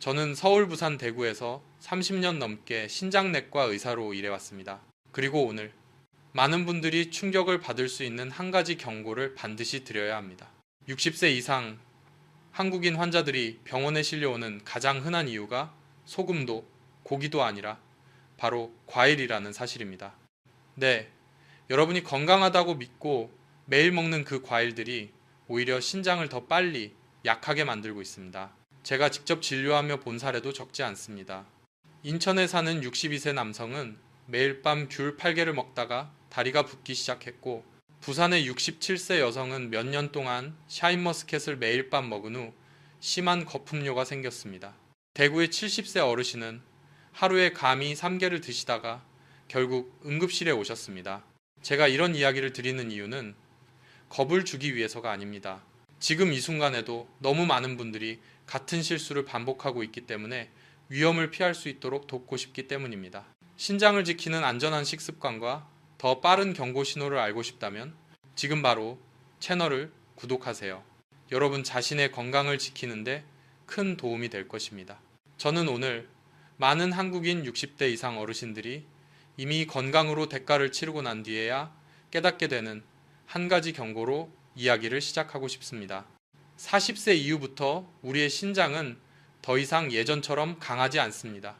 저는 서울, 부산, 대구에서 30년 넘게 신장내과 의사로 일해왔습니다. 그리고 오늘 많은 분들이 충격을 받을 수 있는 한 가지 경고를 반드시 드려야 합니다. 60세 이상 한국인 환자들이 병원에 실려오는 가장 흔한 이유가 소금도 고기도 아니라 바로 과일이라는 사실입니다. 네, 여러분이 건강하다고 믿고 매일 먹는 그 과일들이 오히려 신장을 더 빨리 약하게 만들고 있습니다. 제가 직접 진료하며 본 사례도 적지 않습니다. 인천에 사는 62세 남성은 매일 밤 귤 8개를 먹다가 다리가 붓기 시작했고, 부산의 67세 여성은 몇 년 동안 샤인머스켓을 매일 밤 먹은 후 심한 거품료가 생겼습니다. 대구의 70세 어르신은 하루에 감히 3개를 드시다가 결국 응급실에 오셨습니다. 제가 이런 이야기를 드리는 이유는 겁을 주기 위해서가 아닙니다. 지금 이 순간에도 너무 많은 분들이 같은 실수를 반복하고 있기 때문에 위험을 피할 수 있도록 돕고 싶기 때문입니다. 신장을 지키는 안전한 식습관과 더 빠른 경고 신호를 알고 싶다면 지금 바로 채널을 구독하세요. 여러분 자신의 건강을 지키는데 큰 도움이 될 것입니다. 저는 오늘 많은 한국인 60대 이상 어르신들이 이미 건강으로 대가를 치르고 난 뒤에야 깨닫게 되는 한 가지 경고로 이야기를 시작하고 싶습니다. 40세 이후부터 우리의 신장은 더 이상 예전처럼 강하지 않습니다.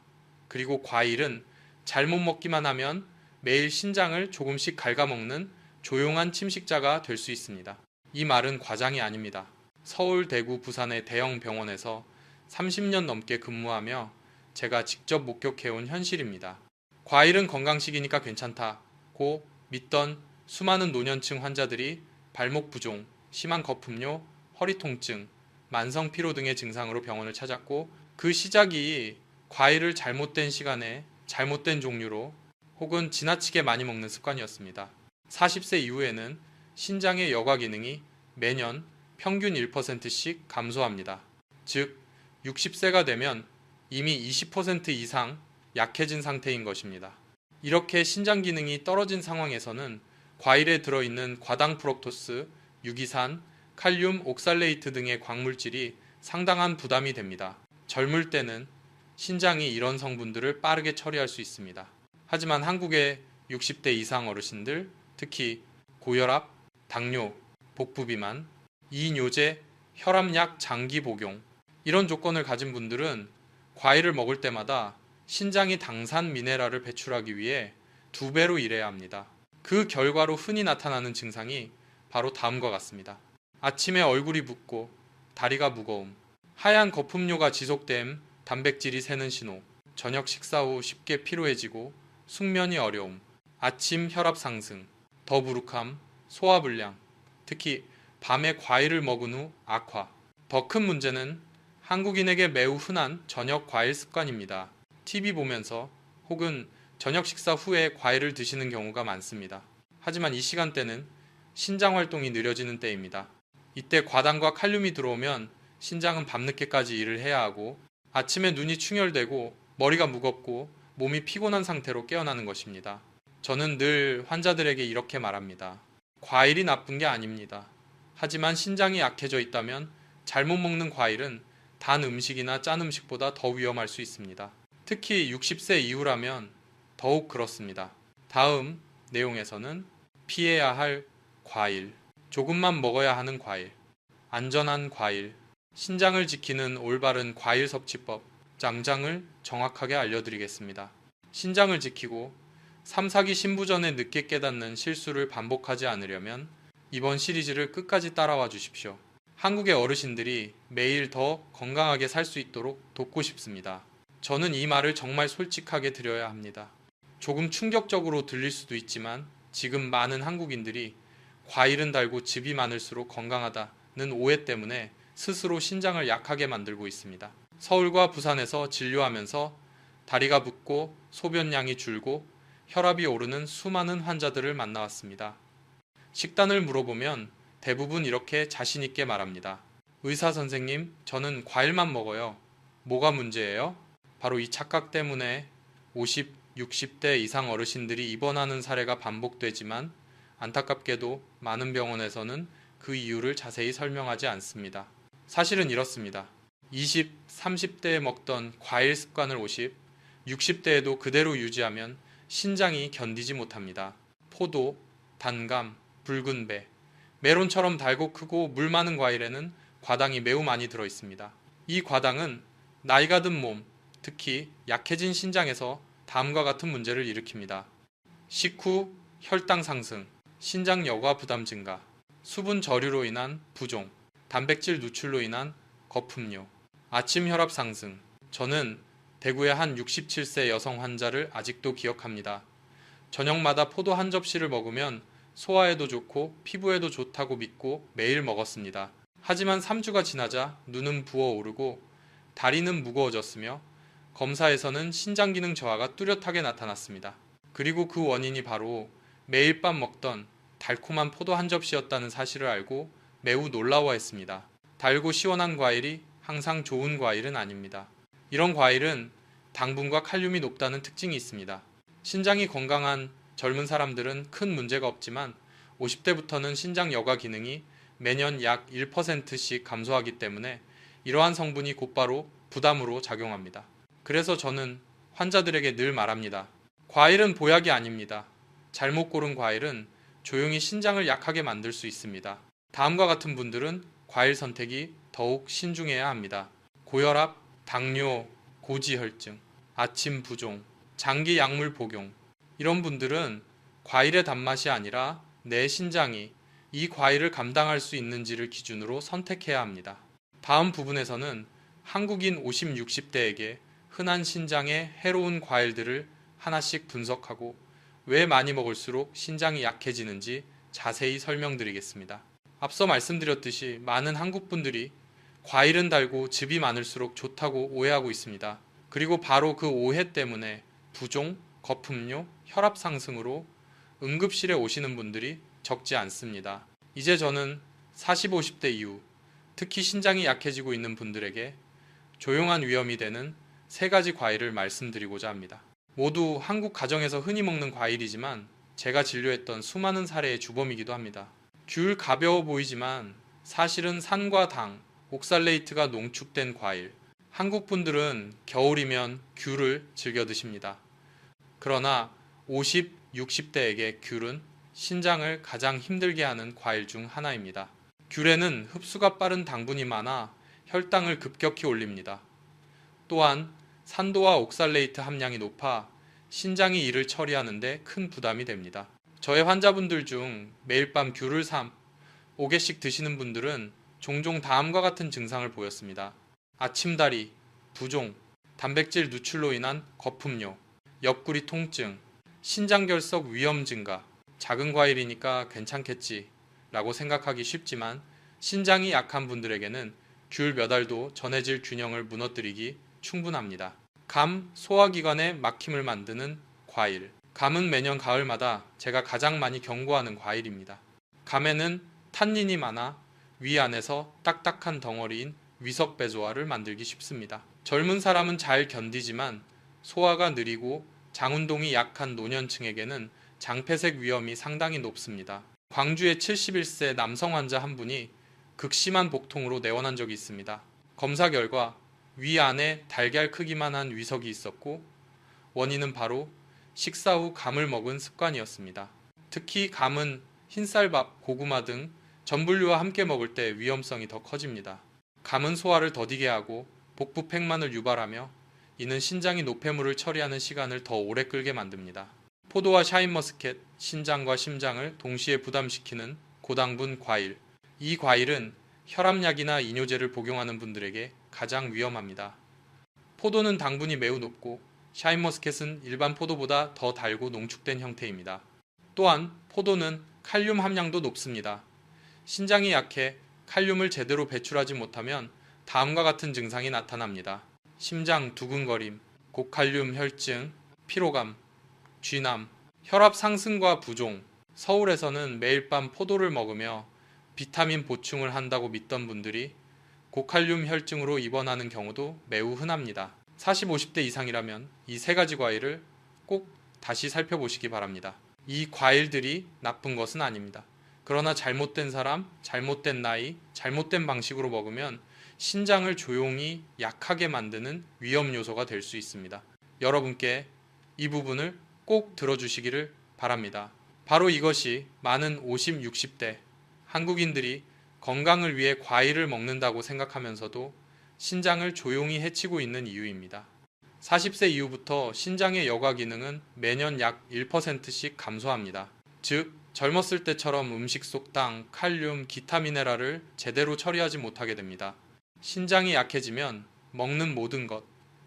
그리고 과일은 잘못 먹기만 하면 매일 신장을 조금씩 갉아먹는 조용한 침식자가 될 수 있습니다. 이 말은 과장이 아닙니다. 서울, 대구, 부산의 대형 병원에서 30년 넘게 근무하며 제가 직접 목격해온 현실입니다. 과일은 건강식이니까 괜찮다고 믿던 수많은 노년층 환자들이 발목 부종, 심한 거품료, 허리 통증, 만성 피로 등의 증상으로 병원을 찾았고, 그 시작이 과일을 잘못된 시간에 잘못된 종류로 혹은 지나치게 많이 먹는 습관이었습니다. 40세 이후에는 신장의 여과 기능이 매년 평균 1%씩 감소합니다. 즉, 60세가 되면 이미 20% 이상 약해진 상태인 것입니다. 이렇게 신장 기능이 떨어진 상황에서는 과일에 들어있는 과당 프럭토스, 유기산, 칼륨, 옥살레이트 등의 광물질이 상당한 부담이 됩니다. 젊을 때는 신장이 이런 성분들을 빠르게 처리할 수 있습니다. 하지만 한국의 60대 이상 어르신들, 특히 고혈압, 당뇨, 복부비만, 이뇨제, 혈압약 장기 복용, 이런 조건을 가진 분들은 과일을 먹을 때마다 신장이 당산 미네랄을 배출하기 위해 2배로 일해야 합니다. 그 결과로 흔히 나타나는 증상이 바로 다음과 같습니다. 아침에 얼굴이 붓고 다리가 무거움, 하얀 거품료가 지속됨, 단백질이 새는 신호, 저녁 식사 후 쉽게 피로해지고 숙면이 어려움, 아침 혈압 상승, 더부룩함, 소화불량, 특히 밤에 과일을 먹은 후 악화. 더 큰 문제는 한국인에게 매우 흔한 저녁 과일 습관입니다. TV 보면서 혹은 저녁 식사 후에 과일을 드시는 경우가 많습니다. 하지만 이 시간대는 신장 활동이 느려지는 때입니다. 이때 과당과 칼륨이 들어오면 신장은 밤늦게까지 일을 해야 하고 아침에 눈이 충혈되고 머리가 무겁고 몸이 피곤한 상태로 깨어나는 것입니다. 저는 늘 환자들에게 이렇게 말합니다. 과일이 나쁜 게 아닙니다. 하지만 신장이 약해져 있다면 잘못 먹는 과일은 단 음식이나 짠 음식보다 더 위험할 수 있습니다. 특히 60세 이후라면 더욱 그렇습니다. 다음 내용에서는 피해야 할 과일, 조금만 먹어야 하는 과일, 안전한 과일, 신장을 지키는 올바른 과일 섭취법, 장장을 정확하게 알려드리겠습니다. 신장을 지키고 3, 4기 신부 전에 늦게 깨닫는 실수를 반복하지 않으려면 이번 시리즈를 끝까지 따라와 주십시오. 한국의 어르신들이 매일 더 건강하게 살 수 있도록 돕고 싶습니다. 저는 이 말을 정말 솔직하게 드려야 합니다. 조금 충격적으로 들릴 수도 있지만 지금 많은 한국인들이 과일은 달고 즙이 많을수록 건강하다는 오해 때문에 스스로 신장을 약하게 만들고 있습니다. 서울과 부산에서 진료하면서 다리가 붓고 소변량이 줄고 혈압이 오르는 수많은 환자들을 만나왔습니다. 식단을 물어보면 대부분 이렇게 자신있게 말합니다. 의사 선생님, 저는 과일만 먹어요. 뭐가 문제예요? 바로 이 착각 때문에 50, 60대 이상 어르신들이 입원하는 사례가 반복되지만 안타깝게도 많은 병원에서는 그 이유를 자세히 설명하지 않습니다. 사실은 이렇습니다. 20, 30대에 먹던 과일 습관을 50, 60대에도 그대로 유지하면 신장이 견디지 못합니다. 포도, 단감, 붉은 배, 메론처럼 달고 크고 물 많은 과일에는 과당이 매우 많이 들어 있습니다. 이 과당은 나이가 든 몸, 특히 약해진 신장에서 다음과 같은 문제를 일으킵니다. 식후 혈당 상승, 신장 여과 부담 증가, 수분 저류로 인한 부종, 단백질 누출로 인한 거품료, 아침 혈압 상승. 저는 대구의 한 67세 여성 환자를 아직도 기억합니다. 저녁마다 포도 한 접시를 먹으면 소화에도 좋고 피부에도 좋다고 믿고 매일 먹었습니다. 하지만 3주가 지나자 눈은 부어오르고 다리는 무거워졌으며 검사에서는 신장 기능 저하가 뚜렷하게 나타났습니다. 그리고 그 원인이 바로 매일 밤 먹던 달콤한 포도 한 접시였다는 사실을 알고 매우 놀라워했습니다. 달고 시원한 과일이 항상 좋은 과일은 아닙니다. 이런 과일은 당분과 칼륨이 높다는 특징이 있습니다. 신장이 건강한 젊은 사람들은 큰 문제가 없지만 50대부터는 신장 여과 기능이 매년 약 1%씩 감소하기 때문에 이러한 성분이 곧바로 부담으로 작용합니다. 그래서 저는 환자들에게 늘 말합니다. 과일은 보약이 아닙니다. 잘못 고른 과일은 조용히 신장을 약하게 만들 수 있습니다. 다음과 같은 분들은 과일 선택이 더욱 신중해야 합니다. 고혈압, 당뇨, 고지혈증, 아침 부종, 장기 약물 복용. 이런 분들은 과일의 단맛이 아니라 내 신장이 이 과일을 감당할 수 있는지를 기준으로 선택해야 합니다. 다음 부분에서는 한국인 50, 60대에게 흔한 신장에 해로운 과일들을 하나씩 분석하고 왜 많이 먹을수록 신장이 약해지는지 자세히 설명드리겠습니다. 앞서 말씀드렸듯이 많은 한국 분들이 과일은 달고 즙이 많을수록 좋다고 오해하고 있습니다. 그리고 바로 그 오해 때문에 부종, 거품료, 혈압 상승으로 응급실에 오시는 분들이 적지 않습니다. 이제 저는 40, 50대 이후 특히 신장이 약해지고 있는 분들에게 조용한 위험이 되는 3가지 과일을 말씀드리고자 합니다. 모두 한국 가정에서 흔히 먹는 과일이지만 제가 진료했던 수많은 사례의 주범이기도 합니다. 귤 가벼워 보이지만 사실은 산과 당, 옥살레이트가 농축된 과일. 한국 분들은 겨울이면 귤을 즐겨 드십니다. 그러나 50, 60대에게 귤은 신장을 가장 힘들게 하는 과일 중 하나입니다. 귤에는 흡수가 빠른 당분이 많아 혈당을 급격히 올립니다. 또한 산도와 옥살레이트 함량이 높아 신장이 이를 처리하는 데 큰 부담이 됩니다. 저의 환자분들 중 매일 밤 귤을 5개씩 드시는 분들은 종종 다음과 같은 증상을 보였습니다. 아침다리, 부종, 단백질 누출로 인한 거품료, 옆구리 통증, 신장결석 위험 증가. 작은 과일이니까 괜찮겠지 라고 생각하기 쉽지만 신장이 약한 분들에게는 귤 몇 알도 전해질 균형을 무너뜨리기 충분합니다. 감, 소화기관에 막힘을 만드는 과일. 감은 매년 가을마다 제가 가장 많이 경고하는 과일입니다. 감에는 탄닌이 많아 위 안에서 딱딱한 덩어리인 위석배조화를 만들기 쉽습니다. 젊은 사람은 잘 견디지만 소화가 느리고 장운동이 약한 노년층에게는 장폐색 위험이 상당히 높습니다. 광주의 71세 남성 환자 한 분이 극심한 복통으로 내원한 적이 있습니다. 검사 결과 위 안에 달걀 크기만 한 위석이 있었고 원인은 바로 식사 후 감을 먹은 습관이었습니다. 특히 감은 흰쌀밥, 고구마 등 전분류와 함께 먹을 때 위험성이 더 커집니다. 감은 소화를 더디게 하고 복부 팽만을 유발하며 이는 신장이 노폐물을 처리하는 시간을 더 오래 끌게 만듭니다. 포도와 샤인머스켓, 신장과 심장을 동시에 부담시키는 고당분 과일. 이 과일은 혈압약이나 이뇨제를 복용하는 분들에게 가장 위험합니다. 포도는 당분이 매우 높고 샤인머스켓은 일반 포도보다 더 달고 농축된 형태입니다. 또한 포도는 칼륨 함량도 높습니다. 신장이 약해 칼륨을 제대로 배출하지 못하면 다음과 같은 증상이 나타납니다. 심장 두근거림, 고칼륨 혈증, 피로감, 쥐남, 혈압 상승과 부종. 서울에서는 매일 밤 포도를 먹으며 비타민 보충을 한다고 믿던 분들이 고칼륨 혈증으로 입원하는 경우도 매우 흔합니다. 40, 50대 이상이라면 이 3가지 과일을 꼭 다시 살펴보시기 바랍니다. 이 과일들이 나쁜 것은 아닙니다. 그러나 잘못된 사람, 잘못된 나이, 잘못된 방식으로 먹으면 신장을 조용히 약하게 만드는 위험 요소가 될 수 있습니다. 여러분께 이 부분을 꼭 들어주시기를 바랍니다. 바로 이것이 많은 50, 60대 한국인들이 건강을 위해 과일을 먹는다고 생각하면서도 신장을 조용히 해치고 있는 이유입니다. 40세 이후부터 신장의 여과 기능은 매년 약 1%씩 감소합니다. 즉, 젊었을 때처럼 음식 속 땅, 칼륨, 기타 미네랄을 제대로 처리하지 못하게 됩니다. 신장이 약해지면 먹는 모든 것,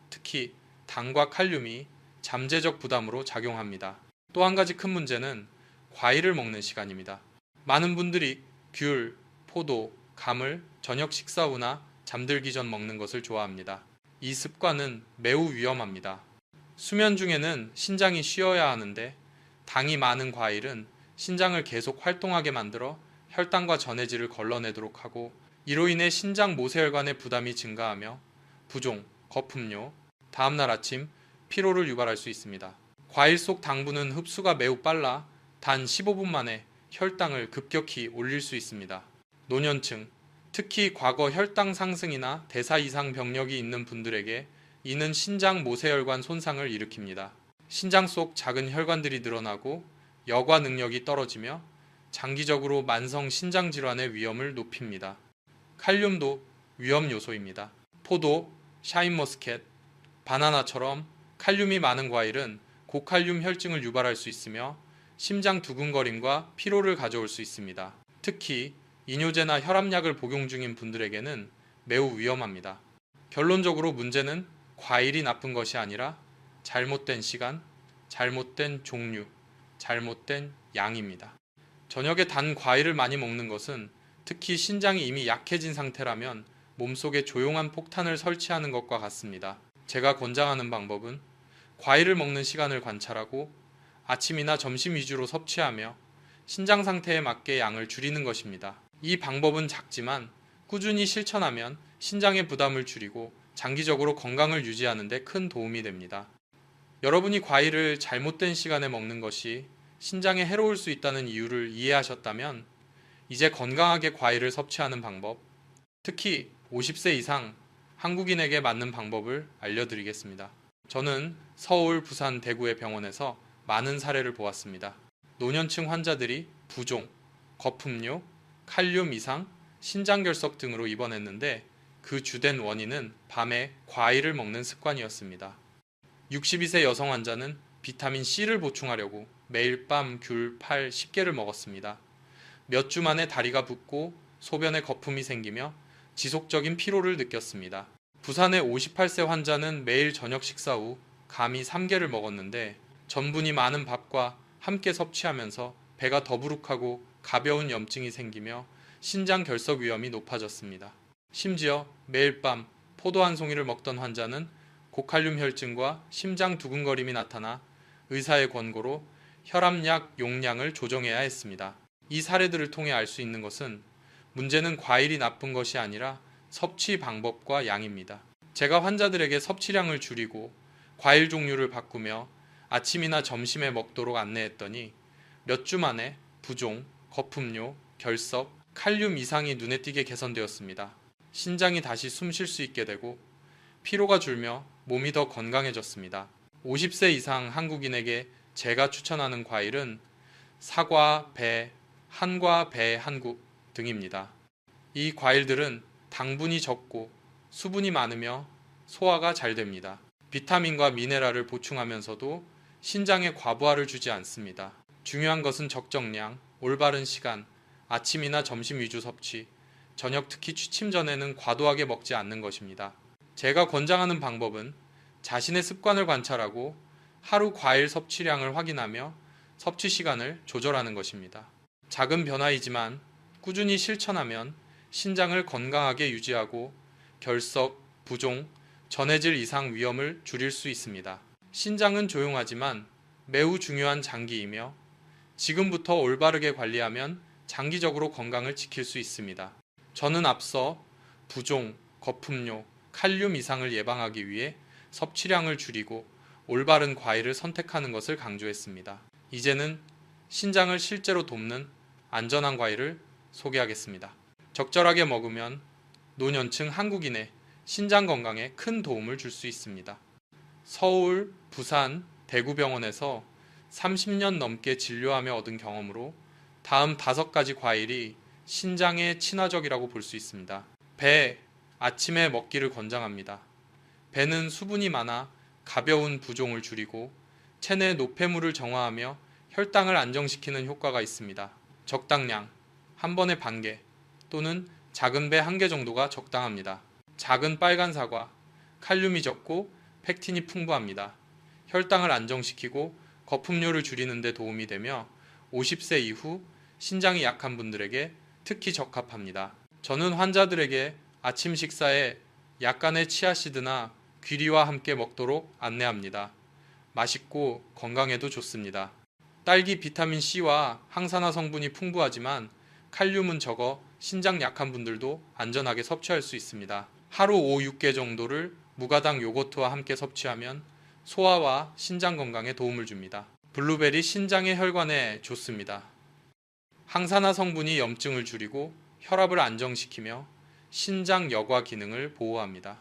특히 당과 칼륨이 잠재적 부담으로 작용합니다. 또 한 가지 큰 문제는 과일을 먹는 시간입니다. 많은 분들이 귤, 포도, 감을 저녁 식사 후나 잠들기 전 먹는 것을 좋아합니다. 이 습관은 매우 위험합니다. 수면 중에는 신장이 쉬어야 하는데 당이 많은 과일은 신장을 계속 활동하게 만들어 혈당과 전해질을 걸러내도록 하고 이로 인해 신장 모세혈관의 부담이 증가하며 부종, 거품료, 다음날 아침 피로를 유발할 수 있습니다. 과일 속 당분은 흡수가 매우 빨라 단 15분 만에 혈당을 급격히 올릴 수 있습니다. 노년층, 특히 과거 혈당 상승이나 대사 이상 병력이 있는 분들에게 이는 신장 모세혈관 손상을 일으킵니다. 신장 속 작은 혈관들이 늘어나고 여과 능력이 떨어지며 장기적으로 만성 신장 질환의 위험을 높입니다. 칼륨도 위험 요소입니다. 포도, 샤인머스켓, 바나나처럼 칼륨이 많은 과일은 고칼륨 혈증을 유발할 수 있으며 심장 두근거림과 피로를 가져올 수 있습니다. 특히 이뇨제나 혈압약을 복용 중인 분들에게는 매우 위험합니다. 결론적으로 문제는 과일이 나쁜 것이 아니라 잘못된 시간, 잘못된 종류, 잘못된 양입니다. 저녁에 단 과일을 많이 먹는 것은 특히 신장이 이미 약해진 상태라면 몸속에 조용한 폭탄을 설치하는 것과 같습니다. 제가 권장하는 방법은 과일을 먹는 시간을 관찰하고 아침이나 점심 위주로 섭취하며 신장 상태에 맞게 양을 줄이는 것입니다. 이 방법은 작지만 꾸준히 실천하면 신장의 부담을 줄이고 장기적으로 건강을 유지하는 데 큰 도움이 됩니다. 여러분이 과일을 잘못된 시간에 먹는 것이 신장에 해로울 수 있다는 이유를 이해하셨다면 이제 건강하게 과일을 섭취하는 방법, 특히 50세 이상 한국인에게 맞는 방법을 알려드리겠습니다. 저는 서울, 부산, 대구의 병원에서 많은 사례를 보았습니다. 노년층 환자들이 부종, 거품료, 칼륨 이상, 신장결석 등으로 입원했는데 그 주된 원인은 밤에 과일을 먹는 습관이었습니다. 62세 여성 환자는 비타민 C를 보충하려고 매일 밤 귤, 팔, 10개를 먹었습니다. 몇 주 만에 다리가 붓고 소변에 거품이 생기며 지속적인 피로를 느꼈습니다. 부산의 58세 환자는 매일 저녁 식사 후 감이 3개를 먹었는데 전분이 많은 밥과 함께 섭취하면서 배가 더부룩하고 가벼운 염증이 생기며 신장 결석 위험이 높아졌습니다. 심지어 매일 밤 포도 한 송이를 먹던 환자는 고칼륨 혈증과 심장 두근거림이 나타나 의사의 권고로 혈압약 용량을 조정해야 했습니다. 이 사례들을 통해 알 수 있는 것은 문제는 과일이 나쁜 것이 아니라 섭취 방법과 양입니다. 제가 환자들에게 섭취량을 줄이고 과일 종류를 바꾸며 아침이나 점심에 먹도록 안내했더니 몇 주 만에 부종, 거품료, 결석, 칼륨 이상이 눈에 띄게 개선되었습니다. 신장이 다시 숨 쉴 수 있게 되고 피로가 줄며 몸이 더 건강해졌습니다. 50세 이상 한국인에게 제가 추천하는 과일은 사과, 배, 한과, 배, 한국 등입니다. 이 과일들은 당분이 적고 수분이 많으며 소화가 잘 됩니다. 비타민과 미네랄을 보충하면서도 신장에 과부하를 주지 않습니다. 중요한 것은 적정량, 올바른 시간, 아침이나 점심 위주 섭취, 저녁 특히 취침 전에는 과도하게 먹지 않는 것입니다. 제가 권장하는 방법은 자신의 습관을 관찰하고 하루 과일 섭취량을 확인하며 섭취 시간을 조절하는 것입니다. 작은 변화이지만 꾸준히 실천하면 신장을 건강하게 유지하고 결석, 부종, 전해질 이상 위험을 줄일 수 있습니다. 신장은 조용하지만 매우 중요한 장기이며 지금부터 올바르게 관리하면 장기적으로 건강을 지킬 수 있습니다. 저는 앞서 부종, 거품료, 칼륨 이상을 예방하기 위해 섭취량을 줄이고 올바른 과일을 선택하는 것을 강조했습니다. 이제는 신장을 실제로 돕는 안전한 과일을 소개하겠습니다. 적절하게 먹으면 노년층 한국인의 신장 건강에 큰 도움을 줄 수 있습니다. 서울, 부산, 대구병원에서 30년 넘게 진료하며 얻은 경험으로 다음 5가지 과일이 신장에 친화적이라고 볼 수 있습니다. 배, 아침에 먹기를 권장합니다. 배는 수분이 많아 가벼운 부종을 줄이고 체내 노폐물을 정화하며 혈당을 안정시키는 효과가 있습니다. 적당량, 한 번에 반 개 또는 작은 배 1개 정도가 적당합니다. 작은 빨간 사과, 칼륨이 적고 펙틴이 풍부합니다. 혈당을 안정시키고 거품료를 줄이는 데 도움이 되며 50세 이후 신장이 약한 분들에게 특히 적합합니다. 저는 환자들에게 아침 식사에 약간의 치아씨드나 귀리와 함께 먹도록 안내합니다. 맛있고 건강에도 좋습니다. 딸기 비타민C와 항산화 성분이 풍부하지만 칼륨은 적어 신장 약한 분들도 안전하게 섭취할 수 있습니다. 하루 5-6개 정도를 무가당 요거트와 함께 섭취하면 소화와 신장 건강에 도움을 줍니다. 블루베리 신장의 혈관에 좋습니다. 항산화 성분이 염증을 줄이고 혈압을 안정시키며 신장 여과 기능을 보호합니다.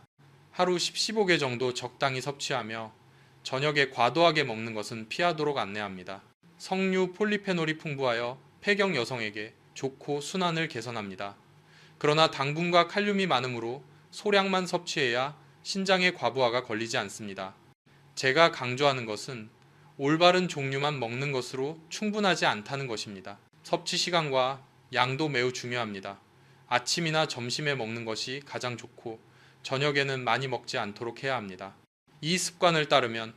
하루 10-15개 정도 적당히 섭취하며 저녁에 과도하게 먹는 것은 피하도록 안내합니다. 석류 폴리페놀이 풍부하여 폐경 여성에게 좋고 순환을 개선합니다. 그러나 당분과 칼륨이 많으므로 소량만 섭취해야 신장의 과부하가 걸리지 않습니다. 제가 강조하는 것은 올바른 종류만 먹는 것으로 충분하지 않다는 것입니다. 섭취 시간과 양도 매우 중요합니다. 아침이나 점심에 먹는 것이 가장 좋고 저녁에는 많이 먹지 않도록 해야 합니다. 이 습관을 따르면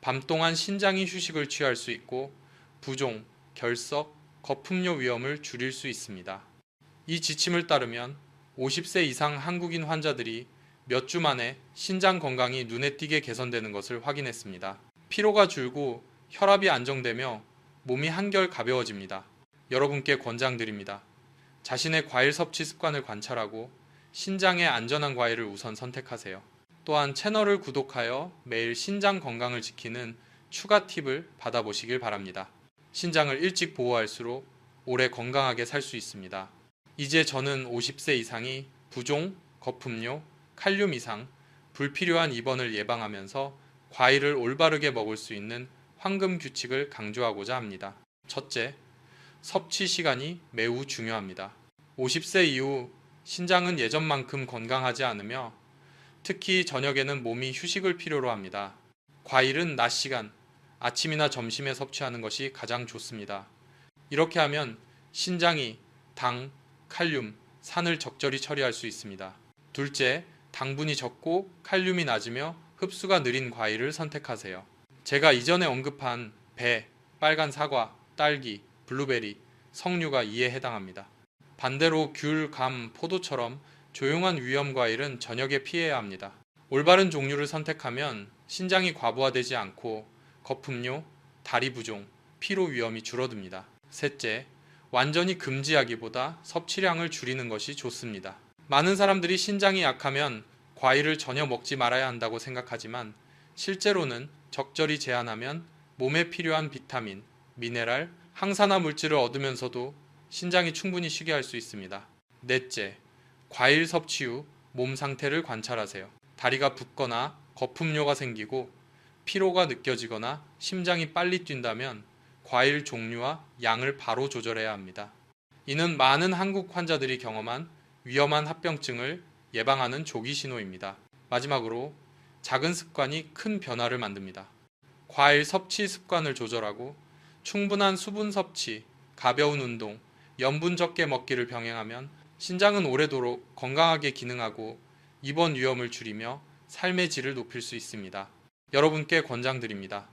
밤 동안 신장이 휴식을 취할 수 있고 부종, 결석, 거품료 위험을 줄일 수 있습니다. 이 지침을 따르면 50세 이상 한국인 환자들이 몇 주 만에 신장 건강이 눈에 띄게 개선되는 것을 확인했습니다. 피로가 줄고 혈압이 안정되며 몸이 한결 가벼워집니다. 여러분께 권장드립니다. 자신의 과일 섭취 습관을 관찰하고 신장에 안전한 과일을 우선 선택하세요. 또한 채널을 구독하여 매일 신장 건강을 지키는 추가 팁을 받아보시길 바랍니다. 신장을 일찍 보호할수록 오래 건강하게 살 수 있습니다. 이제 저는 50세 이상이 부종, 거품료, 칼륨 이상, 불필요한 입원을 예방하면서 과일을 올바르게 먹을 수 있는 황금 규칙을 강조하고자 합니다. 첫째, 섭취 시간이 매우 중요합니다. 50세 이후 신장은 예전만큼 건강하지 않으며 특히 저녁에는 몸이 휴식을 필요로 합니다. 과일은 낮 시간, 아침이나 점심에 섭취하는 것이 가장 좋습니다. 이렇게 하면 신장이 당, 칼륨, 산을 적절히 처리할 수 있습니다. 둘째, 당분이 적고 칼륨이 낮으며 흡수가 느린 과일을 선택하세요. 제가 이전에 언급한 배, 빨간 사과, 딸기, 블루베리, 석류가 이에 해당합니다. 반대로 귤, 감, 포도처럼 조용한 위험 과일은 저녁에 피해야 합니다. 올바른 종류를 선택하면 신장이 과부하되지 않고 거품료, 다리 부종, 피로 위험이 줄어듭니다. 셋째, 완전히 금지하기보다 섭취량을 줄이는 것이 좋습니다. 많은 사람들이 신장이 약하면 과일을 전혀 먹지 말아야 한다고 생각하지만 실제로는 적절히 제한하면 몸에 필요한 비타민, 미네랄, 항산화 물질을 얻으면서도 신장이 충분히 쉬게 할 수 있습니다. 넷째, 과일 섭취 후 몸 상태를 관찰하세요. 다리가 붓거나 거품료가 생기고 피로가 느껴지거나 심장이 빨리 뛴다면 과일 종류와 양을 바로 조절해야 합니다. 이는 많은 한국 환자들이 경험한 위험한 합병증을 예방하는 조기 신호입니다. 마지막으로 작은 습관이 큰 변화를 만듭니다. 과일 섭취 습관을 조절하고 충분한 수분 섭취, 가벼운 운동, 염분 적게 먹기를 병행하면 신장은 오래도록 건강하게 기능하고 입원 위험을 줄이며 삶의 질을 높일 수 있습니다. 여러분께 권장드립니다.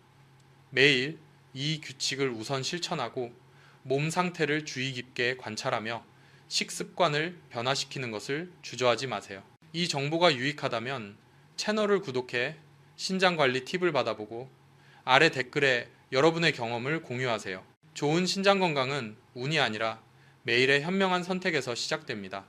매일 이 규칙을 우선 실천하고 몸 상태를 주의 깊게 관찰하며 식습관을 변화시키는 것을 주저하지 마세요. 이 정보가 유익하다면 채널을 구독해 신장관리 팁을 받아보고 아래 댓글에 여러분의 경험을 공유하세요. 좋은 신장 건강은 운이 아니라 매일의 현명한 선택에서 시작됩니다.